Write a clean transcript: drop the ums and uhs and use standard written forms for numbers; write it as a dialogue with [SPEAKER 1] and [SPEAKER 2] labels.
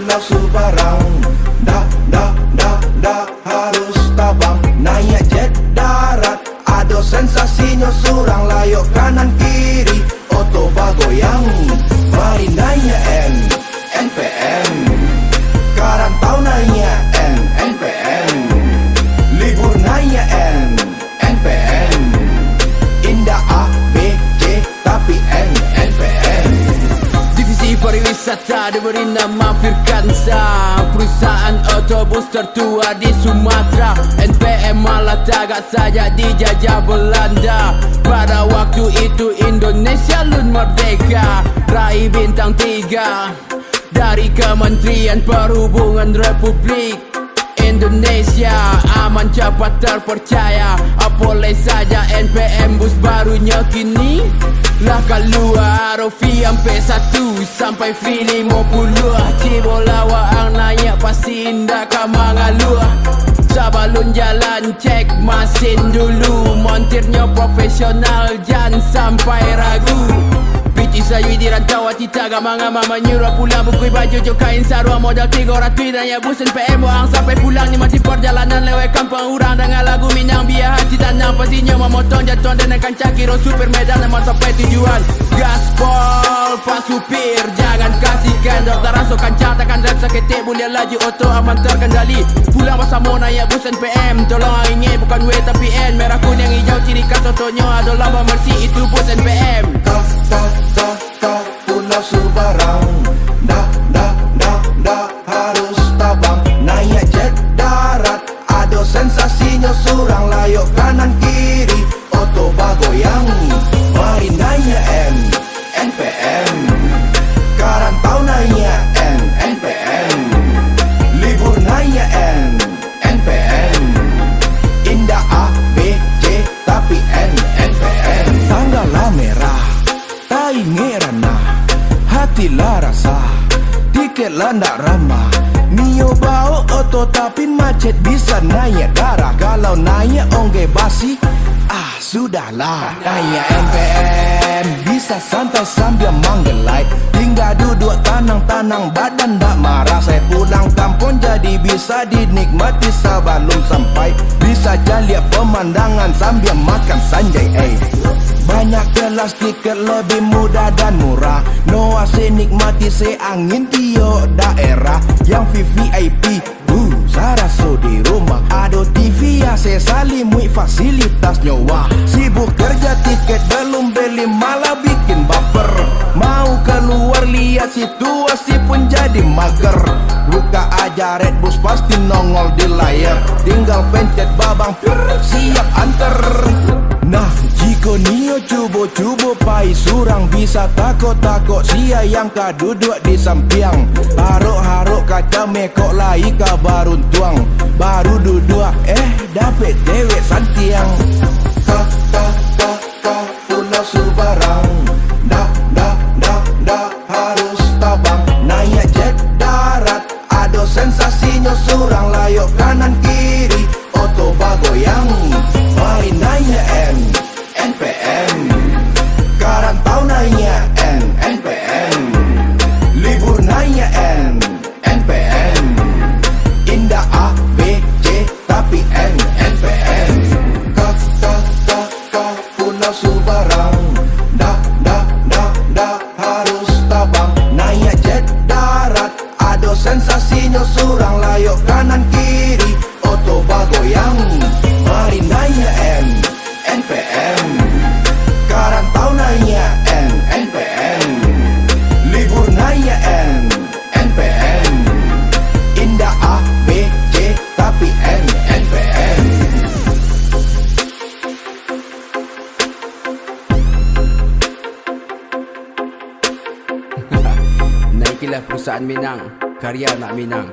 [SPEAKER 1] Pulau Sebarang. Dah harus tabang. Naik jet darat, ada sensasinya surang. Layok kanan kiri, otoba goyang. Mari naik NPM. Karantau naik NPM. Libur naik NPM. Indah A, B, C, tapi NPM.
[SPEAKER 2] Divisi pariwisata diberi nama Firkansa, perusahaan otobus tertua di Sumatera. NPM malah tagak saja dijajah Belanda. Pada waktu itu Indonesia lun merdeka. Raih bintang 3 dari Kementerian Perhubungan Republik Indonesia. Aman, cepat, terpercaya. Apoleh saja NPM bus barunya kini lah keluar. Rofi MP1 sampai V50. Cibola Waang naik pasti indah kamangaluh. Sebelum jalan cek mesin dulu. Montirnya profesional, jangan sampai ragu. Pici sayu di rantau hati taga mangama menyuruh pulang. Bukui baju jo kain sarua modal 300 nanya bus NPM Waang sampai pulang. Nikmati perjalanan lewat kampung urang dengan lagu Minang biar hati tanam. Pastinya memotong jatuh dan akan cakiro super medan nama sampai tujuan. Gaspol pas supir, jangan kasih kendor. Terasa kancang takkan rap saketik. Boleh laju auto aman terkendali. Pulang bersama naik bus NPM. Tolong ingin bukan W tapi N. Merah kuning hijau ciri khas otonya adalah bersih. Itu bus NPM.
[SPEAKER 1] Pulau Sebarang. Dah harus tabang. Naik jet darat, ada sensasinya surang. Layok kanan kiri, otoba goyang. Mari naik NPM. Karantau naik NPM. Libur naik NPM. Indah A, B, C, tapi NPM. Tanggallah merah, tai ngerana, hati lah rasa. Tiket lah ndak ramah. Mio bau oto tapi macet bisa naik darah. Kalau naik ongge basi, sudahlah. Naik NPM bisa santai sambil manggelai. Tinggal duduk tanang-tanang badan tak marah. Saya pulang kampung jadi bisa dinikmati sebelum sampai. Bisa lihat pemandangan sambil makan sanjay. Banyak kelas tiket lebih mudah dan murah. No AC nikmati seangin tiok daerah. Yang VVIP saraso di rumah. Ada TV ya saya salimui fasilitas nyawa. Sibuk kerja tiket belum beli malah bikin baper. Mau keluar lihat situasi pun jadi mager. Buka aja Red Bus pasti nongol di layar. Tinggal pencet babang siap anter. Nah, jika Nio cubo-cubo pai surang bisa takut-takut sia yang ka duduk di sampiang. Haruk-haruk kaca mekok lai ka barun tuang. Baru duduk dapet dewek santiang. Pulau Sebarang. Dah harus tabang. Naik jet darat, ada sensasinya surang. Layok kanan kiri, otoba goyang. Mari naik NPM. Karantau naik NPM. Libur naik NPM. Indah A, B, C, tapi NPM. Pulau Sebarang. Dah harus tabang. Naik jet darat, ada sensasinya surang. Layok kanan kiri, otoba goyang. Mari naik NPM. Karantau naik NPM. Libur naik NPM. Indah A, B, C, tapi NPM.
[SPEAKER 2] Naikilah perusahaan Minang, karya nak Minang.